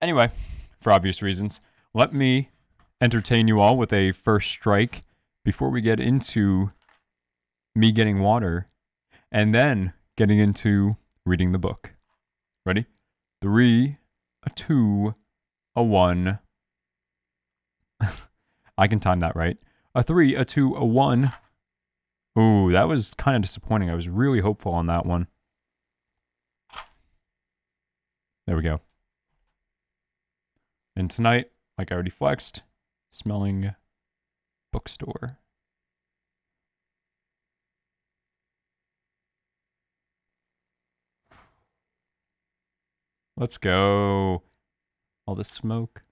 Anyway, for obvious reasons, let me entertain you all with a first strike before we get into me getting water and then getting into reading the book. Ready? 3, a 2, a 1. I can time that right. A 3, a 2, a 1. Ooh, that was kind of disappointing. I was really hopeful on that one. There we go. And tonight, like I already flexed, smelling bookstore. Let's go. All the smoke.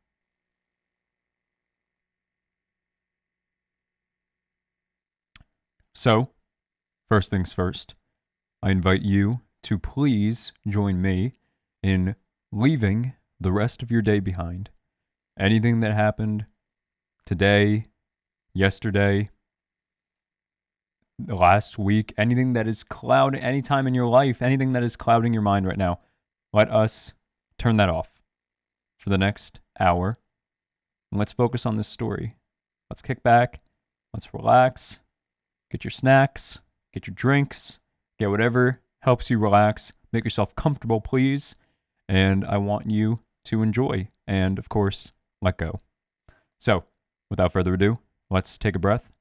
So, first things first, I invite you to please join me in leaving the rest of your day behind. Anything that happened today, yesterday, last week, anything that is clouding, any time in your life, anything that is clouding your mind right now, let us turn that off for the next hour. And let's focus on this story. Let's kick back. Let's relax. Get your snacks. Get your drinks. Get whatever helps you relax. Make yourself comfortable, please. And I want you to enjoy and, of course, let go. So, without further ado, let's take a breath.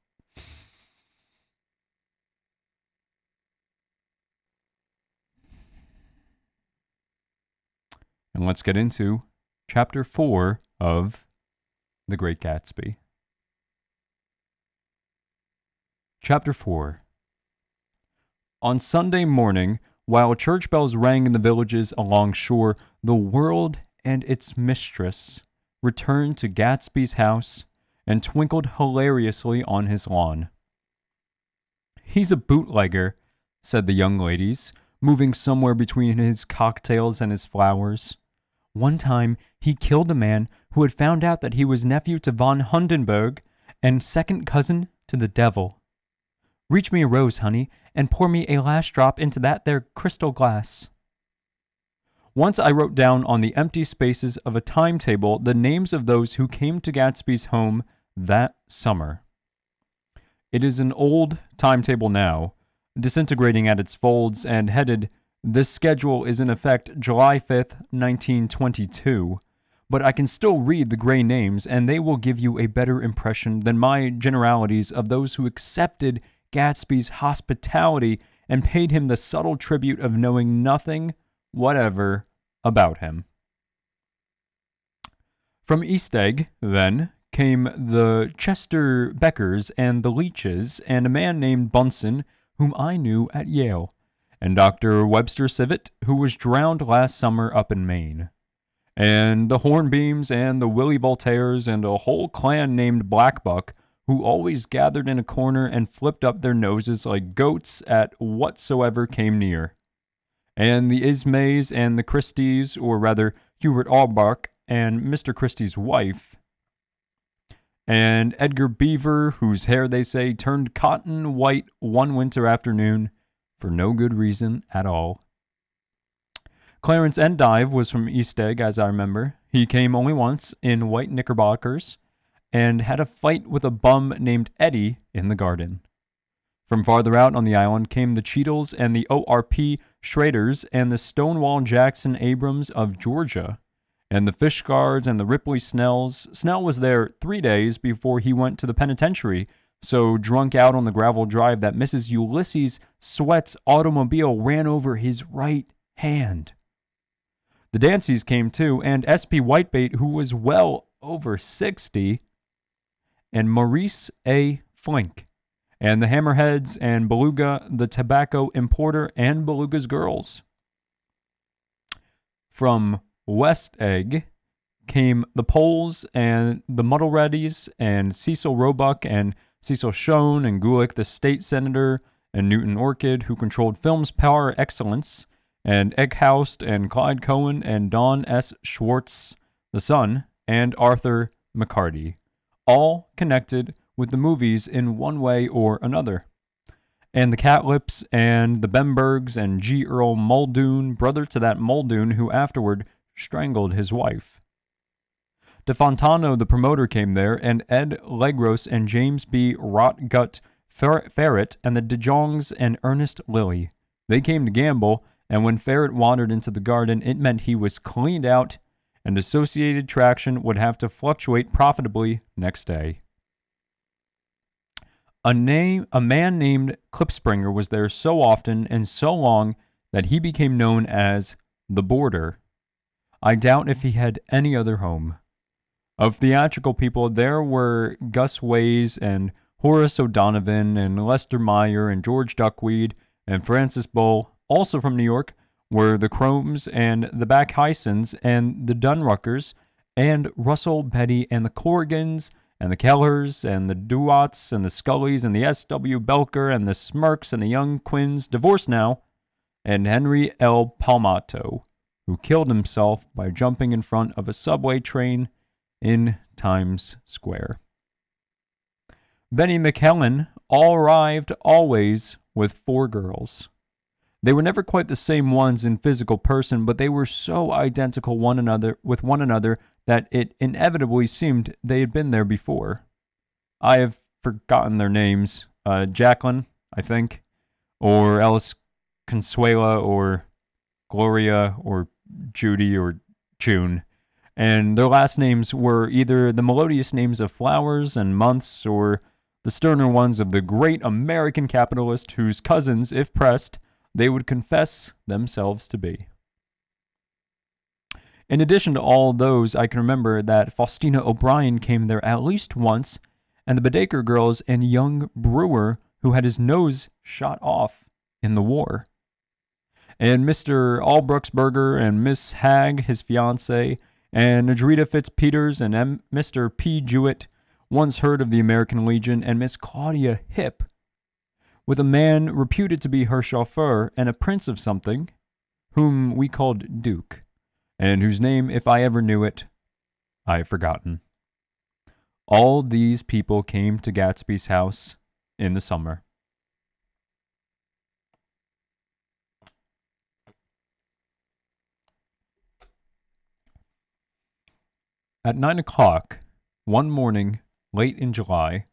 And let's get into Chapter 4 of The Great Gatsby. Chapter 4. On Sunday morning, while church bells rang in the villages along shore, the world and its mistress returned to Gatsby's house and twinkled hilariously on his lawn. "He's a bootlegger," said the young ladies, moving somewhere between his cocktails and his flowers. "One time he killed a man who had found out that he was nephew to von Hundenberg and second cousin to the devil. Reach me a rose, honey, and pour me a last drop into that there crystal glass." Once I wrote down on the empty spaces of a timetable the names of those who came to Gatsby's home that summer. It is an old timetable now, disintegrating at its folds and headed, "This schedule is in effect July 5th, 1922, but I can still read the gray names and they will give you a better impression than my generalities of those who accepted Gatsby's hospitality and paid him the subtle tribute of knowing nothing whatever about him. From East Egg, then, came the Chester Beckers and the Leaches and a man named Bunsen, whom I knew at Yale, and Dr. Webster Civet, who was drowned last summer up in Maine, and the Hornbeams and the Willie Voltaires and a whole clan named Blackbuck, who always gathered in a corner and flipped up their noses like goats at whatsoever came near, and the Ismays and the Christies, or rather Hubert Albach and Mr. Christie's wife, and Edgar Beaver, whose hair, they say, turned cotton white one winter afternoon for no good reason at all. Clarence Endive was from East Egg, as I remember. He came only once in white knickerbockers and had a fight with a bum named Eddie in the garden. From farther out on the island came the Cheadles and the O.R.P. Schraders and the Stonewall Jackson Abrams of Georgia, and the Fishguards and the Ripley Snells. Snell was there 3 days before he went to the penitentiary, so drunk out on the gravel drive that Mrs. Ulysses Sweat's automobile ran over his right hand. The Danceys came too, and S.P. Whitebait, who was well over 60, and Maurice A. Flink, and the Hammerheads and Beluga, the tobacco importer, and Beluga's girls. From West Egg came the Poles and the Muddlereddys and Cecil Roebuck and Cecil Schoen and Gulick, the state senator, and Newton Orchid, who controlled film's power excellence, and Eckhoust and Clyde Cohen and Don S. Schwartz, the son, and Arthur McCarty, all connected with the movies in one way or another. And the Catlips and the Bembergs and G. Earl Muldoon, brother to that Muldoon who afterward strangled his wife. DeFontano, the promoter, came there, and Ed Legros and James B. Rotgut Ferret and the DeJongs and Ernest Lilly. They came to gamble, and when Ferret wandered into the garden, it meant he was cleaned out, and Associated Traction would have to fluctuate profitably next day. A man named Klipspringer was there so often and so long that he became known as the Boarder. I doubt if he had any other home. Of theatrical people, there were Gus Ways and Horace O'Donovan and Lester Meyer and George Duckweed and Francis Bull. Also from New York were the Chromes and the Backhysons and the Dunruckers and Russell Petty and the Corrigans and the Kellers and the Duats and the Scullys and the S.W. Belker and the Smirks and the Young Quins, divorced now, and Henry L. Palmato, who killed himself by jumping in front of a subway train in Times Square. Benny McKellen all arrived always with 4 girls. They were never quite the same ones in physical person, but they were so identical with one another that it inevitably seemed they had been there before. I have forgotten their names. Jacqueline, I think, or Alice Consuela, or Gloria, or Judy, or June. And their last names were either the melodious names of flowers and months, or the sterner ones of the great American capitalist whose cousins, if pressed, they would confess themselves to be. In addition to all those, I can remember that Faustina O'Brien came there at least once, and the Baedeker girls and young Brewer, who had his nose shot off in the war. And Mr. Albruxberger and Miss Hagg, his fiancée, and Nadrita Fitzpeters and Mr. P. Jewett once heard of the American Legion, and Miss Claudia Hip, with a man reputed to be her chauffeur and a prince of something, whom we called Duke, and whose name, if I ever knew it, I have forgotten. All these people came to Gatsby's house in the summer. At 9 o'clock, one morning, late in July,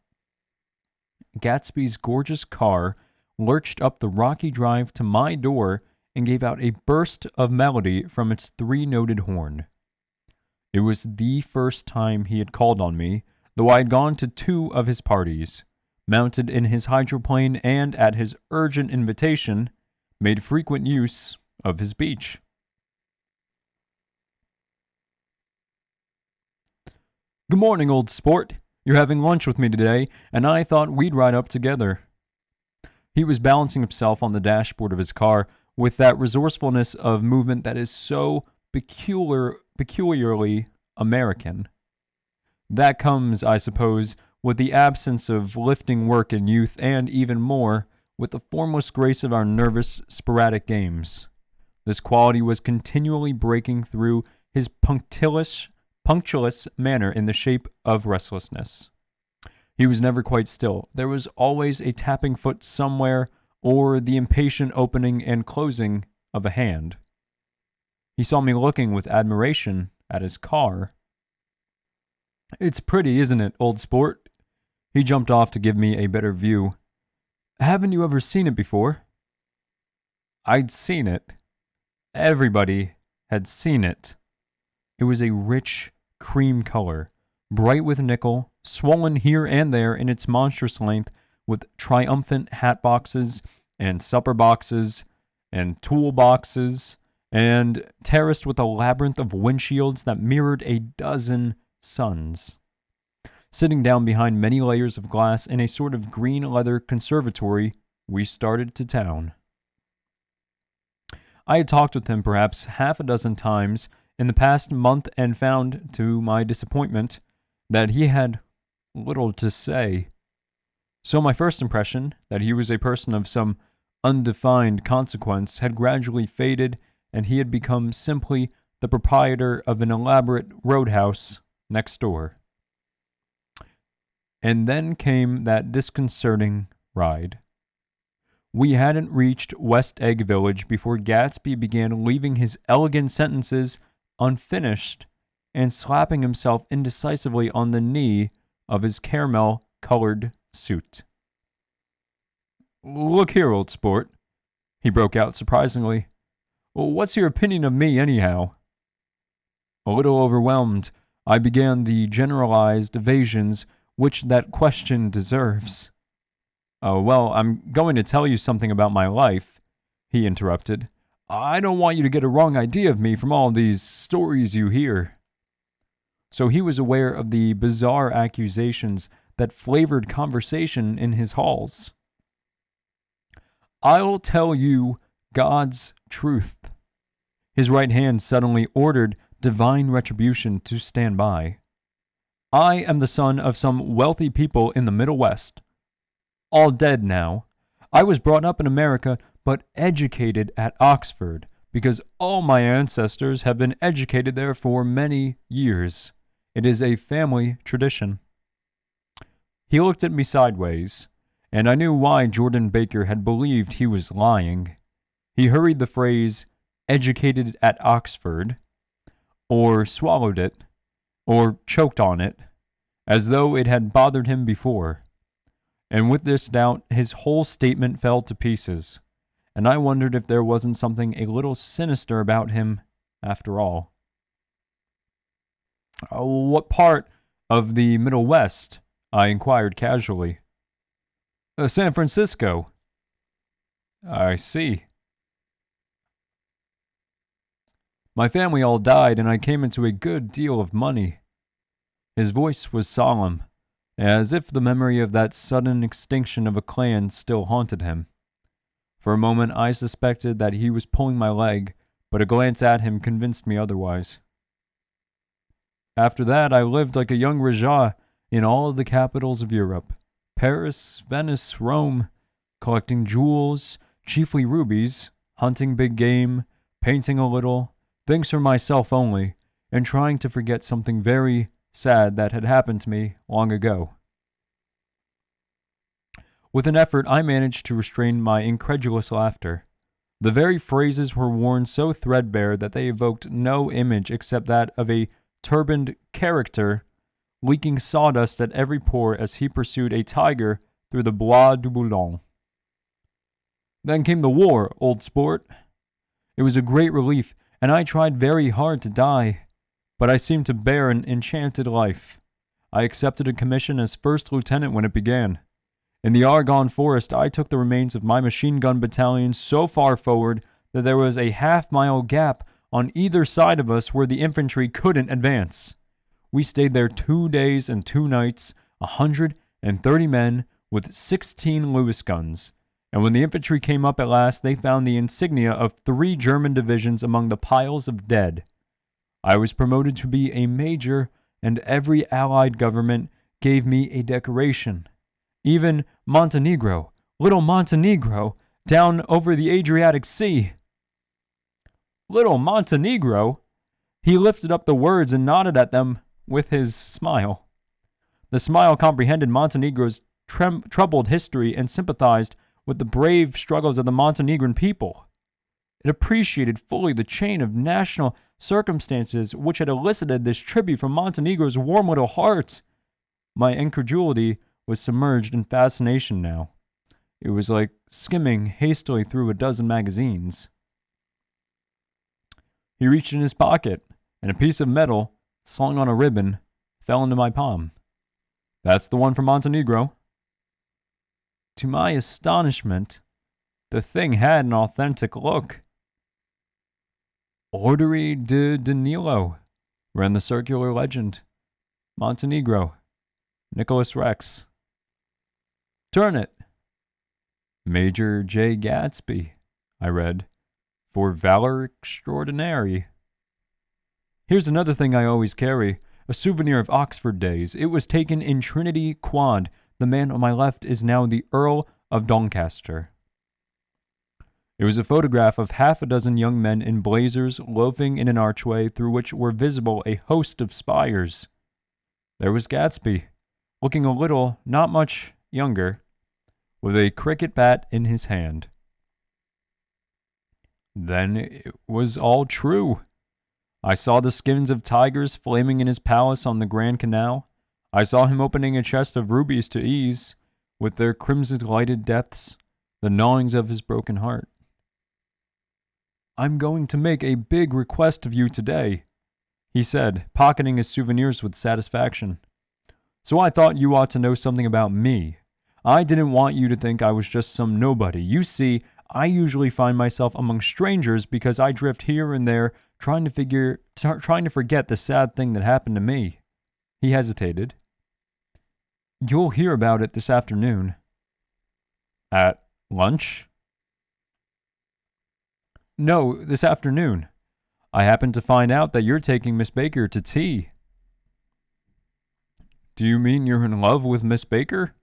Gatsby's gorgeous car lurched up the rocky drive to my door and gave out a burst of melody from its 3-noted horn. It was the first time he had called on me, though I had gone to 2 of his parties, mounted in his hydroplane, and, at his urgent invitation, made frequent use of his beach. "Good morning, old sport. You're having lunch with me today, and I thought we'd ride up together." He was balancing himself on the dashboard of his car with that resourcefulness of movement that is so peculiarly American. That comes, I suppose, with the absence of lifting work in youth, and even more, with the formless grace of our nervous, sporadic games. This quality was continually breaking through his punctilious manner in the shape of restlessness. He was never quite still. There was always a tapping foot somewhere, or the impatient opening and closing of a hand. He saw me looking with admiration at his car. "It's pretty, isn't it, old sport?" He jumped off to give me a better view. "Haven't you ever seen it before?" I'd seen it. Everybody had seen it. It was a rich cream color, bright with nickel, swollen here and there in its monstrous length with triumphant hat boxes and supper boxes and tool boxes, and terraced with a labyrinth of windshields that mirrored a dozen suns. Sitting down behind many layers of glass in a sort of green leather conservatory, we started to town. I had talked with him perhaps half a dozen times in the past month and found, to my disappointment, that he had little to say. So my first impression, that he was a person of some undefined consequence, had gradually faded, and he had become simply the proprietor of an elaborate roadhouse next door. And then came that disconcerting ride. We hadn't reached West Egg Village before Gatsby began leaving his elegant sentences unfinished and slapping himself indecisively on the knee of his caramel-colored suit. "Look here, old sport," he broke out surprisingly. "What's your opinion of me, anyhow?" A little overwhelmed, I began the generalized evasions which that question deserves. "Oh, well, I'm going to tell you something about my life," he interrupted. "I don't want you to get a wrong idea of me from all these stories you hear." So he was aware of the bizarre accusations that flavored conversation in his halls. "I'll tell you God's truth." His right hand suddenly ordered divine retribution to stand by. "I am the son of some wealthy people in the Middle West. All dead now. I was brought up in America, but educated at Oxford, because all my ancestors have been educated there for many years. It is a family tradition." He looked at me sideways, and I knew why Jordan Baker had believed he was lying. He hurried the phrase, "educated at Oxford," or swallowed it, or choked on it, as though it had bothered him before. And with this doubt, his whole statement fell to pieces, and I wondered if there wasn't something a little sinister about him after all. "What part of the Middle West?" I inquired casually. "San Francisco." "I see." "My family all died, and I came into a good deal of money." His voice was solemn, as if the memory of that sudden extinction of a clan still haunted him. For a moment I suspected that he was pulling my leg, but a glance at him convinced me otherwise. "After that, I lived like a young Rajah in all of the capitals of Europe, Paris, Venice, Rome, collecting jewels, chiefly rubies, hunting big game, painting a little, things for myself only, and trying to forget something very sad that had happened to me long ago." With an effort, I managed to restrain my incredulous laughter. The very phrases were worn so threadbare that they evoked no image except that of a turbaned character leaking sawdust at every pore as he pursued a tiger through the Bois de Boulogne. "Then came the war, old sport. It was a great relief, and I tried very hard to die, but I seemed to bear an enchanted life. I accepted a commission as first lieutenant when it began. In the Argonne Forest, I took the remains of my machine gun battalion so far forward that there was a half-mile gap on either side of us where the infantry couldn't advance. We stayed there 2 days and 2 nights, 130 men with 16 Lewis guns, and when the infantry came up at last, they found the insignia of 3 German divisions among the piles of dead. I was promoted to be a major, and every Allied government gave me a decoration. Even Montenegro, little Montenegro, down over the Adriatic Sea." "Little Montenegro?" He lifted up the words and nodded at them with his smile. The smile comprehended Montenegro's troubled history and sympathized with the brave struggles of the Montenegrin people. It appreciated fully the chain of national circumstances which had elicited this tribute from Montenegro's warm little heart. My incredulity was submerged in fascination now. It was like skimming hastily through a dozen magazines. He reached in his pocket, and a piece of metal, slung on a ribbon, fell into my palm. "That's the one from Montenegro." To my astonishment, the thing had an authentic look. "Ordere de Danilo," ran the circular legend. "Montenegro. Nicholas Rex." "Turn it." "Major J. Gatsby," I read, "for valor extraordinary." "Here's another thing I always carry, a souvenir of Oxford days. It was taken in Trinity Quad. The man on my left is now the Earl of Doncaster." It was a photograph of half a dozen young men in blazers loafing in an archway through which were visible a host of spires. There was Gatsby, looking a little, not much, younger, with a cricket bat in his hand. Then it was all true. I saw the skins of tigers flaming in his palace on the Grand Canal. I saw him opening a chest of rubies to ease, with their crimson-lighted depths, the gnawings of his broken heart. I'm going to make a big request of you today, he said, pocketing his souvenirs with satisfaction. So I thought you ought to know something about me. I didn't want you to think I was just some nobody. You see, I usually find myself among strangers because I drift here and there trying to forget the sad thing that happened to me. He hesitated. You'll hear about it this afternoon. At lunch? No, this afternoon. I happened to find out that you're taking Miss Baker to tea. Do you mean you're in love with Miss Baker?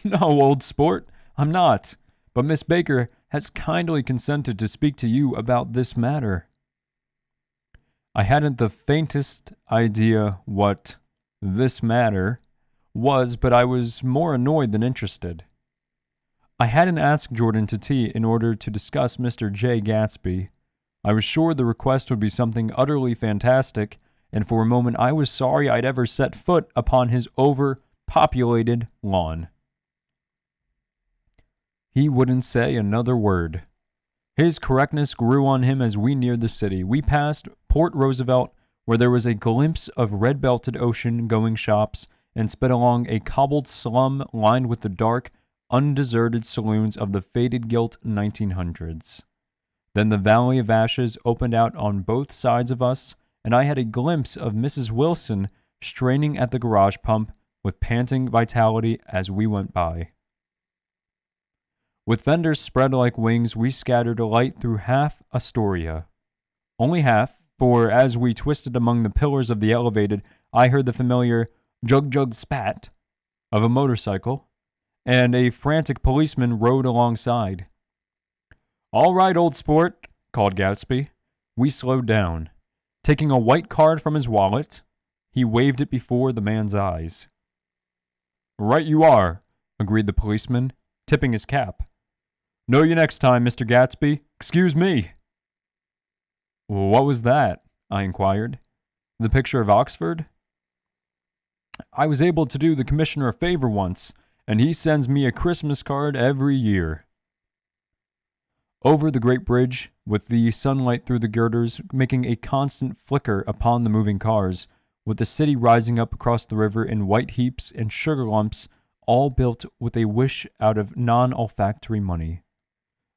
No, old sport, I'm not. But Miss Baker has kindly consented to speak to you about this matter. I hadn't the faintest idea what this matter was, but I was more annoyed than interested. I hadn't asked Jordan to tea in order to discuss Mr. J. Gatsby. I was sure the request would be something utterly fantastic, and for a moment I was sorry I'd ever set foot upon his overpopulated lawn. He wouldn't say another word. His correctness grew on him as we neared the city. We passed Port Roosevelt, where there was a glimpse of red-belted ocean-going shops, and sped along a cobbled slum lined with the dark, undeserted saloons of the faded gilt 1900s. Then the Valley of Ashes opened out on both sides of us, and I had a glimpse of Mrs. Wilson straining at the garage pump with panting vitality as we went by. With vendors spread like wings, we scattered light through half Astoria. Only half, for as we twisted among the pillars of the elevated, I heard the familiar jug-jug spat of a motorcycle, and a frantic policeman rode alongside. All right, old sport, called Gatsby. We slowed down. Taking a white card from his wallet, he waved it before the man's eyes. Right you are, agreed the policeman, tipping his cap. Know you next time, Mr. Gatsby. Excuse me. What was that? I inquired. The picture of Oxford? I was able to do the commissioner a favor once, and he sends me a Christmas card every year. Over the great bridge, with the sunlight through the girders making a constant flicker upon the moving cars, with the city rising up across the river in white heaps and sugar lumps, all built with a wish out of non-olfactory money.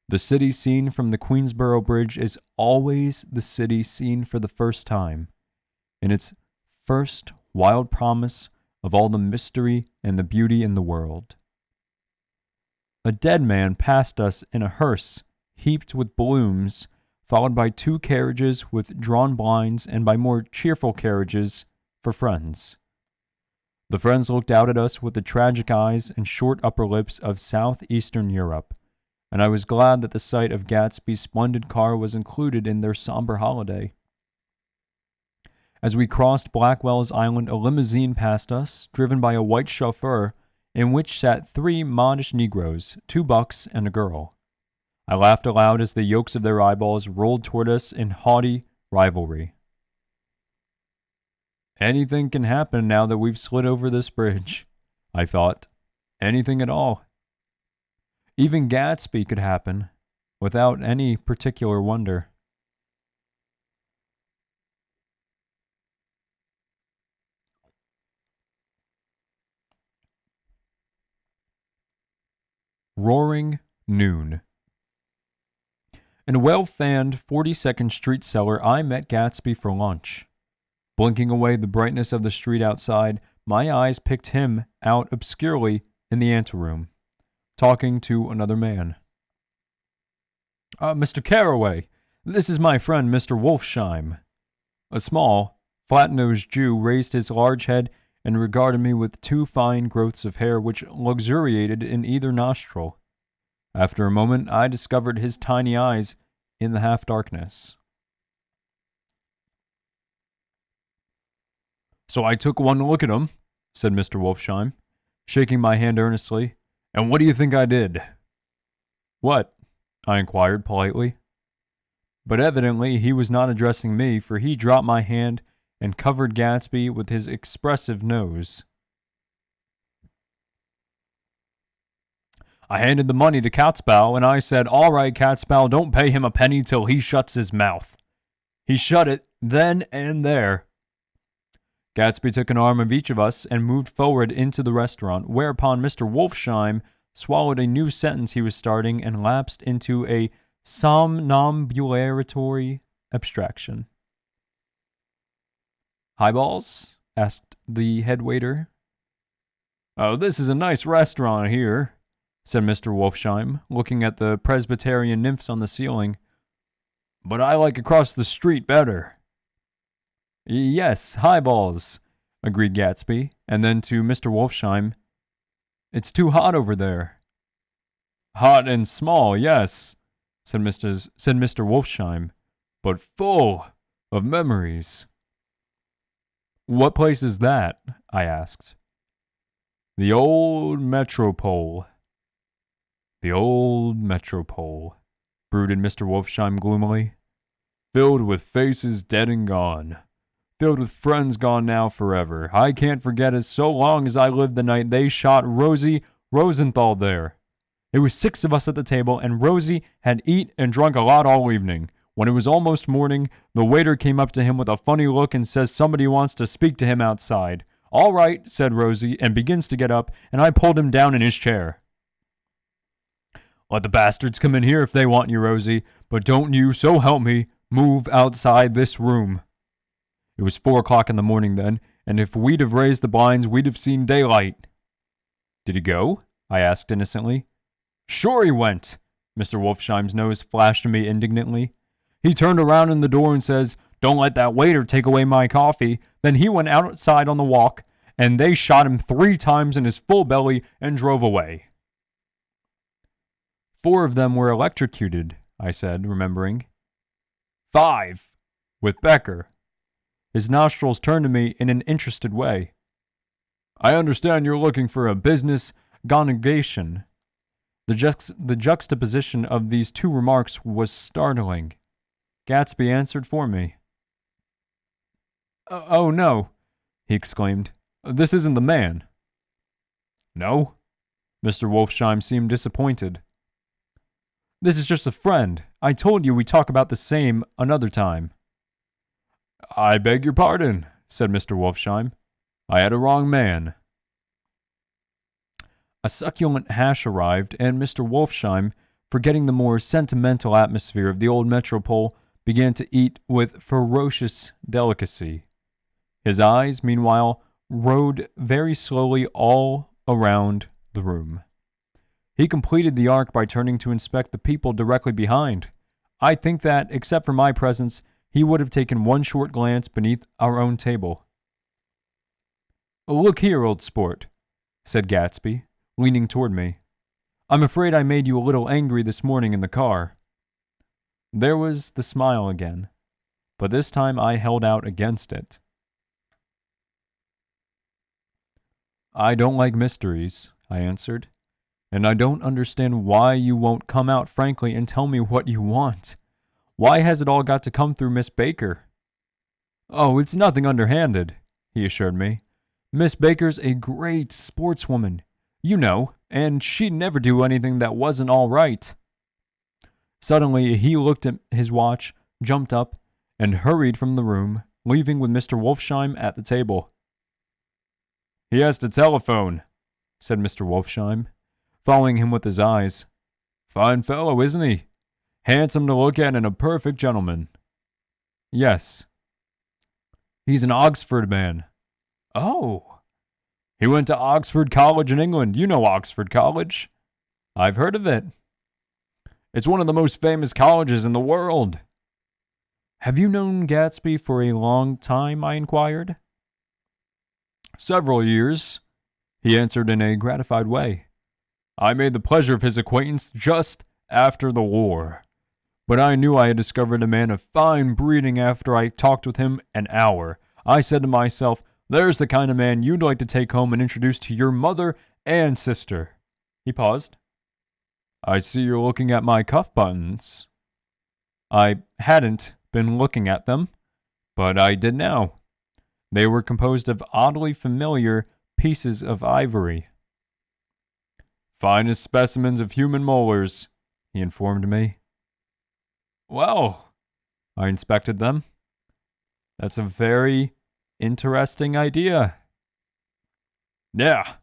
The city seen from the Queensboro Bridge is always the city seen for the first time, in its first wild promise of all the mystery and the beauty in the world. A dead man passed us in a hearse heaped with blooms, followed by 2 carriages with drawn blinds and by more cheerful carriages for friends. The friends looked out at us with the tragic eyes and short upper lips of southeastern Europe, and I was glad that the sight of Gatsby's splendid car was included in their somber holiday. As we crossed Blackwell's Island, a limousine passed us, driven by a white chauffeur, in which sat 3 modish Negroes, 2 bucks and a girl. I laughed aloud as the yolks of their eyeballs rolled toward us in haughty rivalry. Anything can happen now that we've slid over this bridge, I thought. Anything at all. Even Gatsby could happen, without any particular wonder. Roaring noon. In a well-fanned 42nd Street cellar, I met Gatsby for lunch. Blinking away the brightness of the street outside, my eyes picked him out obscurely in the anteroom, talking to another man. Mr. Carroway, this is my friend Mr. Wolfsheim. A small, flat-nosed Jew raised his large head and regarded me with 2 fine growths of hair which luxuriated in either nostril. After a moment, I discovered his tiny eyes in the half-darkness. So I took one look at him, said Mr. Wolfsheim, shaking my hand earnestly. And what do you think I did? What? I inquired politely. But evidently he was not addressing me, for he dropped my hand and covered Gatsby with his expressive nose. I handed the money to Katzbau, and I said, "All right, Katzbau, don't pay him a penny till he shuts his mouth." He shut it then and there. Gatsby took an arm of each of us and moved forward into the restaurant, whereupon Mr. Wolfsheim swallowed a new sentence he was starting and lapsed into a somnambulatory abstraction. "Highballs?" asked the head waiter. "Oh, this is a nice restaurant here," said Mr. Wolfsheim, looking at the Presbyterian nymphs on the ceiling. "But I like across the street better." "Yes, highballs," agreed Gatsby, and then to Mr. Wolfsheim, "It's too hot over there." "Hot and small, yes," said Mr. Wolfsheim, "but full of memories." "What place is that?" I asked. "The old Metropole." "The old Metropole," brooded Mr. Wolfsheim gloomily. "Filled with faces dead and gone. Filled with friends gone now forever. I can't forget it so long as I lived the night they shot Rosie Rosenthal there. There was 6 of us at the table, and Rosie had eat and drunk a lot all evening. When it was almost morning, the waiter came up to him with a funny look and says somebody wants to speak to him outside. 'All right,' said Rosie, and begins to get up, and I pulled him down in his chair. 'Let the bastards come in here if they want you, Rosie, but don't you, so help me, move outside this room.' It was 4 o'clock in the morning then, and if we'd have raised the blinds, we'd have seen daylight." "Did he go?" I asked innocently. "Sure he went." Mr. Wolfsheim's nose flashed at me indignantly. "He turned around in the door and says, 'Don't let that waiter take away my coffee.' Then he went outside on the walk, and they shot him 3 times in his full belly and drove away." "4 of them were electrocuted," I said, remembering. "5, with Becker." His nostrils turned to me in an interested way. "I understand you're looking for a business conjugation." The juxtaposition of these 2 remarks was startling. Gatsby answered for me. "Oh, no," he exclaimed. "This isn't the man." "No?" Mr. Wolfsheim seemed disappointed. "This is just a friend. I told you we'd talk about the same another time." "I beg your pardon," said Mr. Wolfsheim. "I had a wrong man." A succulent hash arrived, and Mr. Wolfsheim, forgetting the more sentimental atmosphere of the old metropole, began to eat with ferocious delicacy. His eyes, meanwhile, rode very slowly all around the room. He completed the arc by turning to inspect the people directly behind. I think that, except for my presence, he would have taken one short glance beneath our own table. "Look here, old sport," said Gatsby, leaning toward me. "I'm afraid I made you a little angry this morning in the car." There was the smile again, but this time I held out against it. "I don't like mysteries," I answered, "and I don't understand why you won't come out frankly and tell me what you want. Why has it all got to come through Miss Baker?" "Oh, it's nothing underhanded," he assured me. "Miss Baker's a great sportswoman, you know, and she'd never do anything that wasn't all right." Suddenly, he looked at his watch, jumped up, and hurried from the room, leaving with Mr. Wolfsheim at the table. "He has to telephone," said Mr. Wolfsheim, following him with his eyes. "Fine fellow, isn't he? Handsome to look at and a perfect gentleman." "Yes." "He's an Oxford man." "Oh." "He went to Oxford College in England. You know Oxford College." "I've heard of it." "It's one of the most famous colleges in the world." "Have you known Gatsby for a long time?" I inquired. "Several years," he answered in a gratified way. "I made the pleasure of his acquaintance just after the war. But I knew I had discovered a man of fine breeding after I talked with him an hour. I said to myself, there's the kind of man you'd like to take home and introduce to your mother and sister." He paused. "I see you're looking at my cuff buttons." I hadn't been looking at them, but I did now. They were composed of oddly familiar pieces of ivory. Finest specimens of human molars, he informed me. Well, I inspected them. That's a very interesting idea. Yeah.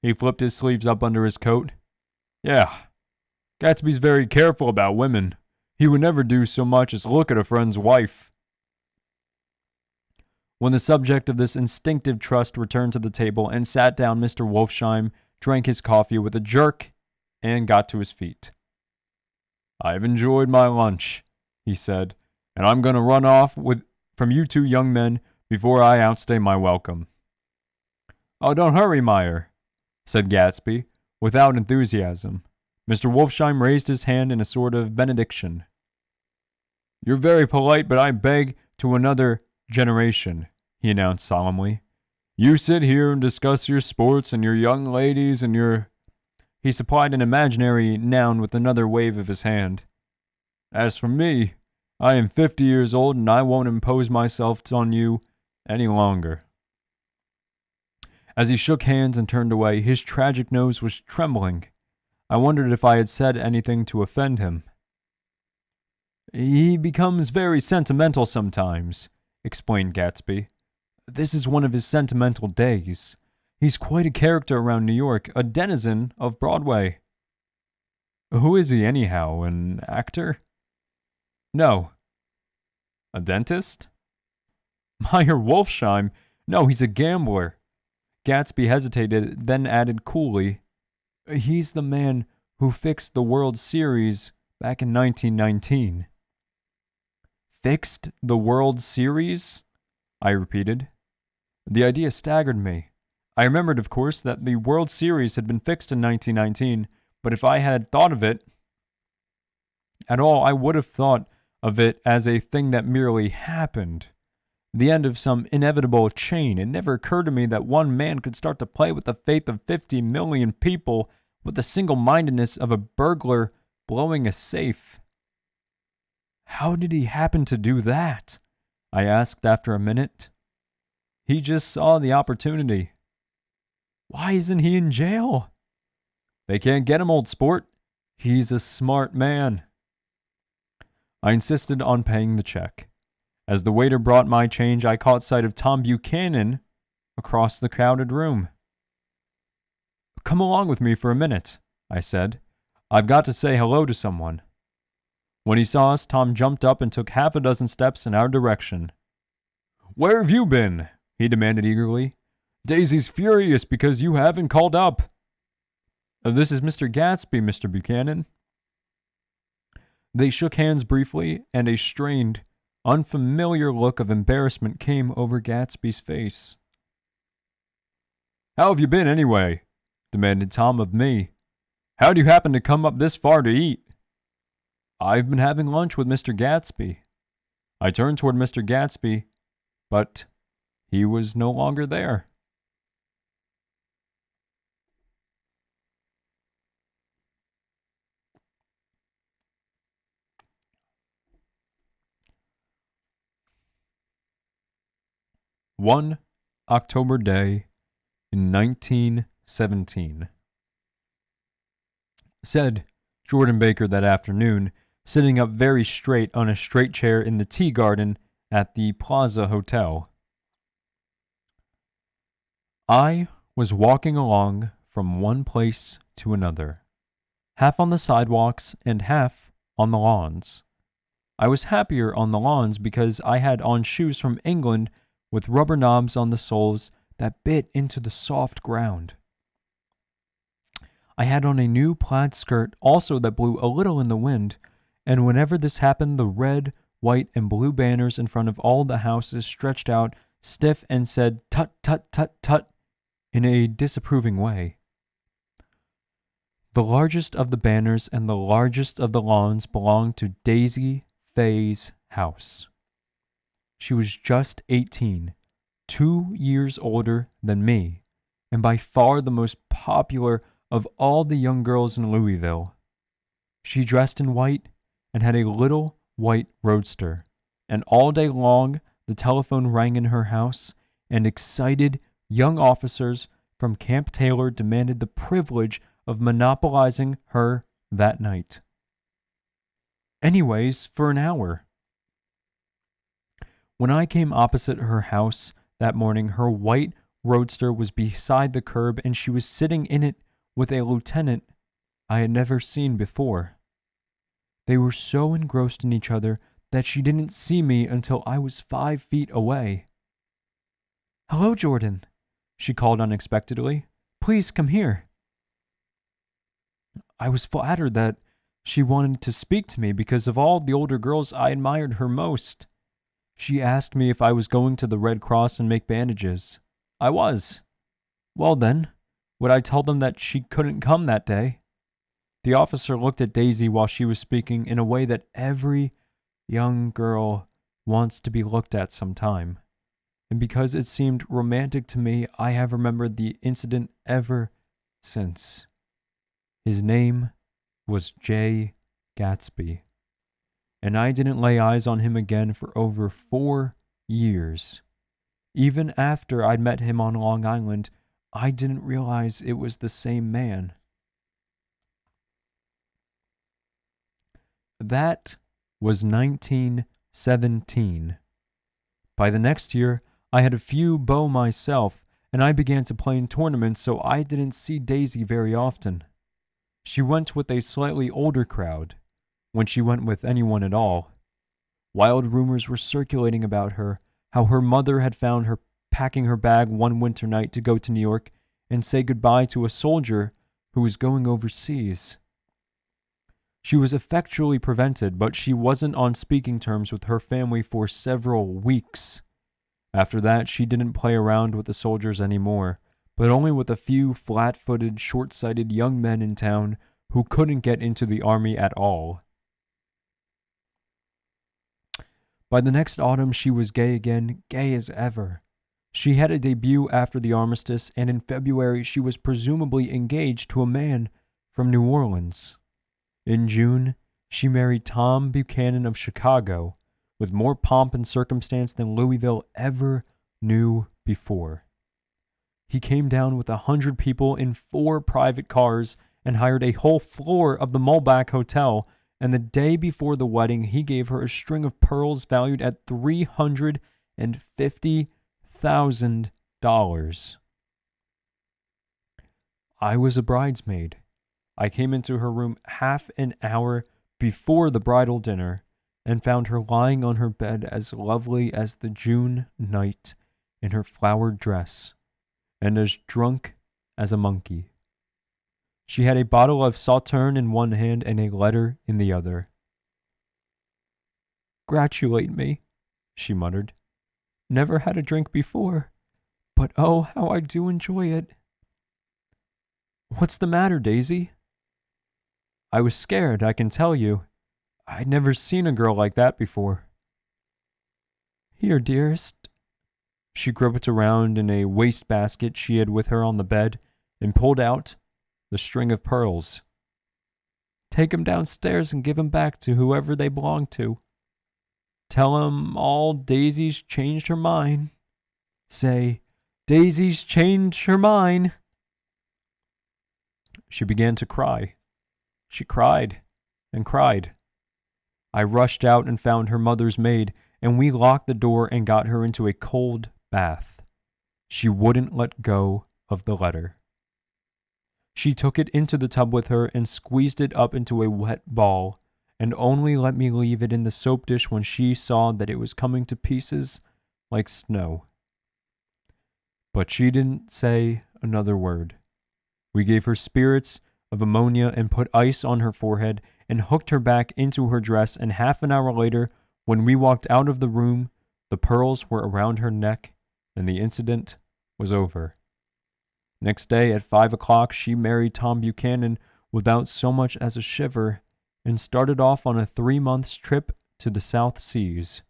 He flipped his sleeves up under his coat. Yeah. Gatsby's very careful about women. He would never do so much as look at a friend's wife. When the subject of this instinctive trust returned to the table and sat down, Mr. Wolfsheim drank his coffee with a jerk and got to his feet. I've enjoyed my lunch, he said, and I'm going to run off from you two young men before I outstay my welcome. Oh, don't hurry, Meyer, said Gatsby, without enthusiasm. Mr. Wolfsheim raised his hand in a sort of benediction. You're very polite, but I beg to another generation, he announced solemnly. You sit here and discuss your sports and your young ladies and your... He supplied an imaginary noun with another wave of his hand. As for me, I am 50 years old and I won't impose myself on you any longer. As he shook hands and turned away, his tragic nose was trembling. I wondered if I had said anything to offend him. He becomes very sentimental sometimes, explained Gatsby. This is one of his sentimental days. He's quite a character around New York, a denizen of Broadway. Who is he anyhow, an actor? No. A dentist? Meyer Wolfsheim? No, he's a gambler. Gatsby hesitated, then added coolly, he's the man who fixed the World Series back in 1919. Fixed the World Series? I repeated. The idea staggered me. I remembered, of course, that the World Series had been fixed in 1919, but if I had thought of it at all, I would have thought of it as a thing that merely happened. The end of some inevitable chain. It never occurred to me that one man could start to play with the faith of 50 million people with the single-mindedness of a burglar blowing a safe. How did he happen to do that? I asked after a minute. He just saw the opportunity. Why isn't he in jail? They can't get him, old sport. He's a smart man. I insisted on paying the check. As the waiter brought my change, I caught sight of Tom Buchanan across the crowded room. Come along with me for a minute, I said. I've got to say hello to someone. When he saw us, Tom jumped up and took half a dozen steps in our direction. Where have you been? He demanded eagerly. Daisy's furious because you haven't called up. This is Mr. Gatsby, Mr. Buchanan. They shook hands briefly, and a strained, unfamiliar look of embarrassment came over Gatsby's face. How have you been, anyway? Demanded Tom of me. How'd you happen to come up this far to eat? I've been having lunch with Mr. Gatsby. I turned toward Mr. Gatsby, but he was no longer there. One October day in 1917. Said Jordan Baker that afternoon, sitting up very straight on a straight chair in the tea garden at the Plaza Hotel. I was walking along from one place to another, half on the sidewalks and half on the lawns. I was happier on the lawns because I had on shoes from England with rubber knobs on the soles that bit into the soft ground. I had on a new plaid skirt also that blew a little in the wind, and whenever this happened, the red, white, and blue banners in front of all the houses stretched out stiff and said tut, tut, tut, tut in a disapproving way. The largest of the banners and the largest of the lawns belonged to Daisy Fay's house. She was just 18, 2 years older than me, and by far the most popular of all the young girls in Louisville. She dressed in white and had a little white roadster, and all day long the telephone rang in her house, and excited young officers from Camp Taylor demanded the privilege of monopolizing her that night. Anyways, for an hour. When I came opposite her house that morning, her white roadster was beside the curb and she was sitting in it with a lieutenant I had never seen before. They were so engrossed in each other that she didn't see me until I was 5 feet away. "Hello, Jordan," she called unexpectedly. "Please come here." I was flattered that she wanted to speak to me because of all the older girls I admired her most. She asked me if I was going to the Red Cross and make bandages. I was. Well then, would I tell them that she couldn't come that day? The officer looked at Daisy while she was speaking in a way that every young girl wants to be looked at sometime. And because it seemed romantic to me, I have remembered the incident ever since. His name was J. Gatsby, and I didn't lay eyes on him again for over 4 years. Even after I'd met him on Long Island, I didn't realize it was the same man. That was 1917. By the next year, I had a few beaux myself, and I began to play in tournaments, so I didn't see Daisy very often. She went with a slightly older crowd, when she went with anyone at all. Wild rumors were circulating about her, how her mother had found her packing her bag one winter night to go to New York and say goodbye to a soldier who was going overseas. She was effectually prevented, but she wasn't on speaking terms with her family for several weeks. After that, she didn't play around with the soldiers anymore, but only with a few flat-footed, short-sighted young men in town who couldn't get into the army at all. By the next autumn, she was gay again, gay as ever. She had a debut after the armistice, and in February she was presumably engaged to a man from New Orleans. In June, she married Tom Buchanan of Chicago, with more pomp and circumstance than Louisville ever knew before. He came down with 100 people in 4 private cars and hired a whole floor of the Mulback Hotel, and the day before the wedding, he gave her a string of pearls valued at $350,000. I was a bridesmaid. I came into her room half an hour before the bridal dinner and found her lying on her bed as lovely as the June night in her flowered dress, and as drunk as a monkey. She had a bottle of Sauterne in one hand and a letter in the other. "Gratulate me," she muttered. "Never had a drink before, but oh, how I do enjoy it." "What's the matter, Daisy?" I was scared, I can tell you. I'd never seen a girl like that before. "Here, dearest." She groped around in a wastebasket she had with her on the bed and pulled out the string of pearls. "Take 'em downstairs and give 'em back to whoever they belong to. Tell 'em all Daisy's changed her mind. Say, Daisy's changed her mind." She began to cry. She cried and cried. I rushed out and found her mother's maid, and we locked the door and got her into a cold bath. She wouldn't let go of the letter. She took it into the tub with her and squeezed it up into a wet ball, and only let me leave it in the soap dish when she saw that it was coming to pieces like snow. But she didn't say another word. We gave her spirits of ammonia and put ice on her forehead and hooked her back into her dress, and half an hour later, when we walked out of the room, the pearls were around her neck and the incident was over. Next day at 5 o'clock, she married Tom Buchanan without so much as a shiver and started off on a 3-month trip to the South Seas.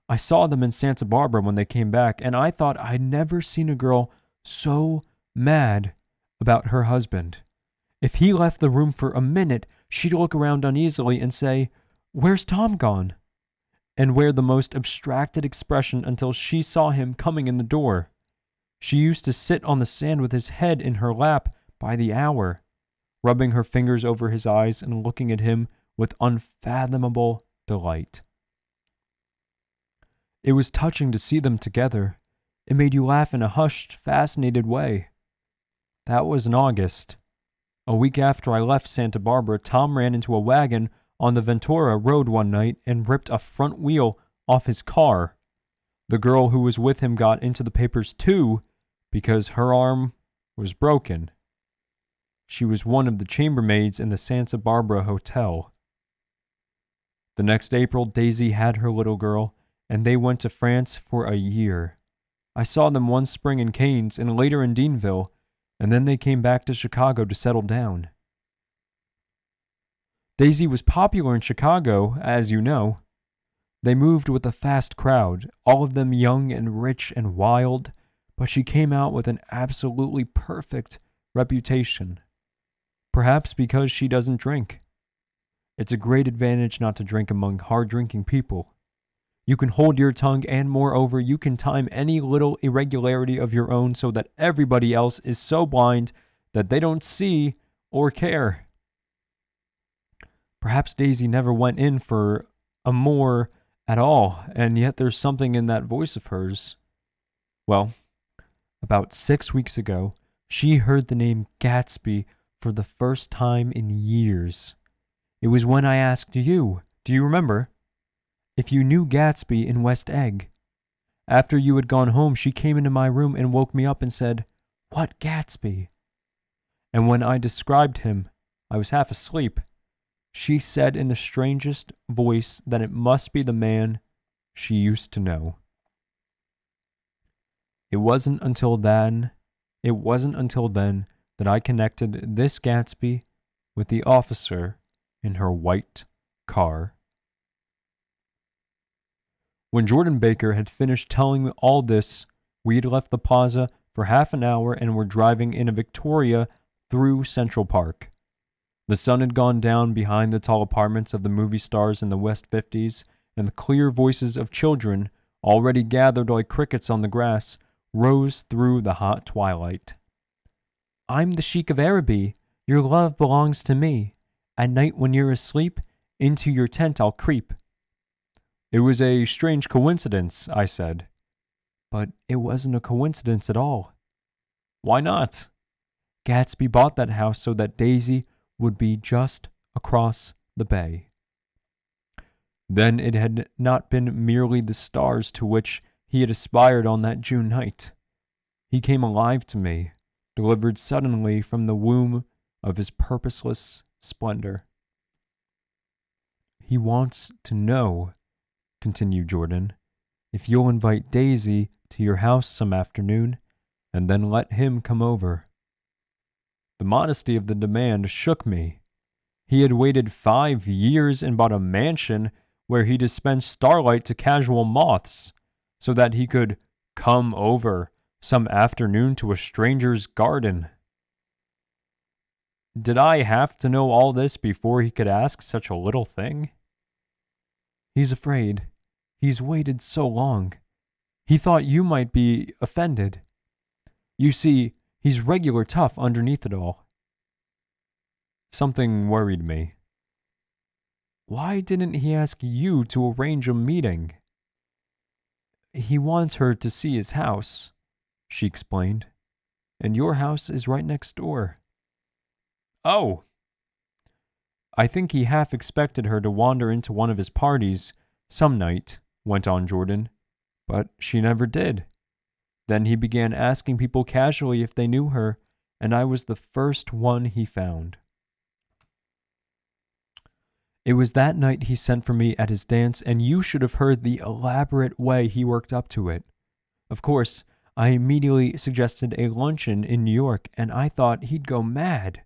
I saw them in Santa Barbara when they came back, and I thought I'd never seen a girl so mad about her husband. If he left the room for a minute, she'd look around uneasily and say, Where's Tom gone?" And wear the most abstracted expression until she saw him coming in the door. She used to sit on the sand with his head in her lap by the hour, rubbing her fingers over his eyes and looking at him with unfathomable delight. It was touching to see them together. It made you laugh in a hushed, fascinated way. That was in August. A week after I left Santa Barbara, Tom ran into a wagon on the Ventura Road one night and ripped a front wheel off his car. The girl who was with him got into the papers too because her arm was broken. She was one of the chambermaids in the Santa Barbara Hotel. The next April, Daisy had her little girl, and they went to France for a year. I saw them one spring in Cairns and later in Deanville, and then they came back to Chicago to settle down. Daisy was popular in Chicago, as you know. They moved with a fast crowd, all of them young and rich and wild, but she came out with an absolutely perfect reputation. Perhaps because she doesn't drink. It's a great advantage not to drink among hard-drinking people. You can hold your tongue, and moreover, you can time any little irregularity of your own so that everybody else is so blind that they don't see or care. Perhaps Daisy never went in for a more at all, and yet there's something in that voice of hers. Well, about 6 weeks ago, she heard the name Gatsby for the first time in years. It was when I asked you, do you remember, if you knew Gatsby in West Egg. After you had gone home, she came into my room and woke me up and said, "What Gatsby?" And when I described him, I was half asleep. She said in the strangest voice that it must be the man she used to know. It wasn't until then that I connected this Gatsby with the officer in her white car. When Jordan Baker had finished telling me all this, we had left the plaza for half an hour and were driving in a Victoria through Central Park. The sun had gone down behind the tall apartments of the movie stars in the West 50s, and the clear voices of children, already gathered like crickets on the grass, rose through the hot twilight. "I'm the Sheik of Araby. Your love belongs to me. At night when you're asleep, into your tent I'll creep." It was a strange coincidence, I said. But it wasn't a coincidence at all. Why not? Gatsby bought that house so that Daisy would be just across the bay. Then it had not been merely the stars to which he had aspired on that June night. He came alive to me, delivered suddenly from the womb of his purposeless splendor. "He wants to know," continued Jordan, "if you'll invite Daisy to your house some afternoon, and then let him come over." The modesty of the demand shook me. He had waited 5 years and bought a mansion where he dispensed starlight to casual moths, so that he could come over some afternoon to a stranger's garden. Did I have to know all this before he could ask such a little thing? "He's afraid. He's waited so long. He thought you might be offended. You see, he's regular tough underneath it all." Something worried me. Why didn't he ask you to arrange a meeting? "He wants her to see his house," she explained, "and your house is right next door." "Oh!" "I think he half expected her to wander into one of his parties some night," went on Jordan, "but she never did. Then he began asking people casually if they knew her, and I was the first one he found. It was that night he sent for me at his dance, and you should have heard the elaborate way he worked up to it. Of course, I immediately suggested a luncheon in New York, and I thought he'd go mad.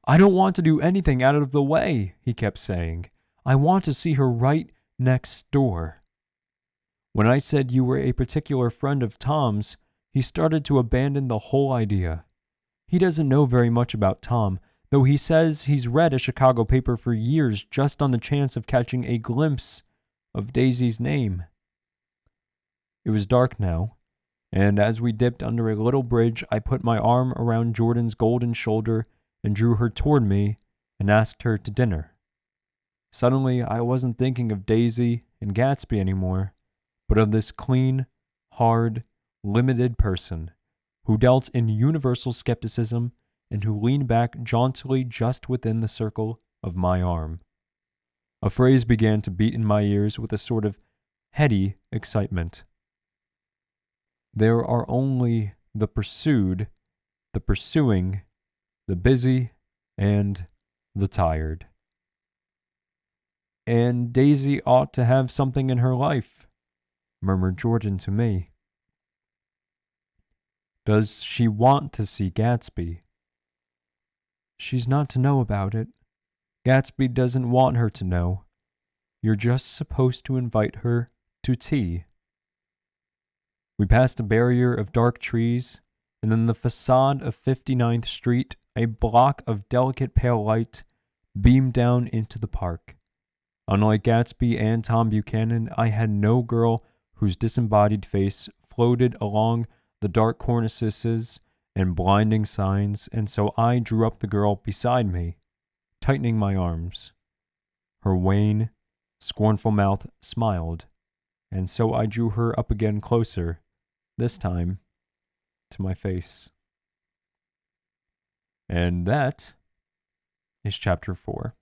'I don't want to do anything out of the way,' he kept saying. 'I want to see her right next door.' When I said you were a particular friend of Tom's, he started to abandon the whole idea. He doesn't know very much about Tom, though he says he's read a Chicago paper for years just on the chance of catching a glimpse of Daisy's name. It was dark now, and as we dipped under a little bridge, I put my arm around Jordan's golden shoulder and drew her toward me and asked her to dinner. Suddenly, I wasn't thinking of Daisy and Gatsby anymore, but of this clean, hard, limited person who dealt in universal skepticism and who leaned back jauntily just within the circle of my arm. A phrase began to beat in my ears with a sort of heady excitement. There are only the pursued, the pursuing, the busy, and the tired. And Daisy ought to have something in her life, murmured Jordan to me. Does she want to see Gatsby? She's not to know about it. Gatsby doesn't want her to know. You're just supposed to invite her to tea. We passed a barrier of dark trees, and then the facade of 59th Street, a block of delicate pale light, beamed down into the park. Unlike Gatsby and Tom Buchanan, I had no girl whose disembodied face floated along the dark cornices and blinding signs, and so I drew up the girl beside me, tightening my arms. Her wan, scornful mouth smiled, and so I drew her up again closer, this time to my face. And that is chapter 4.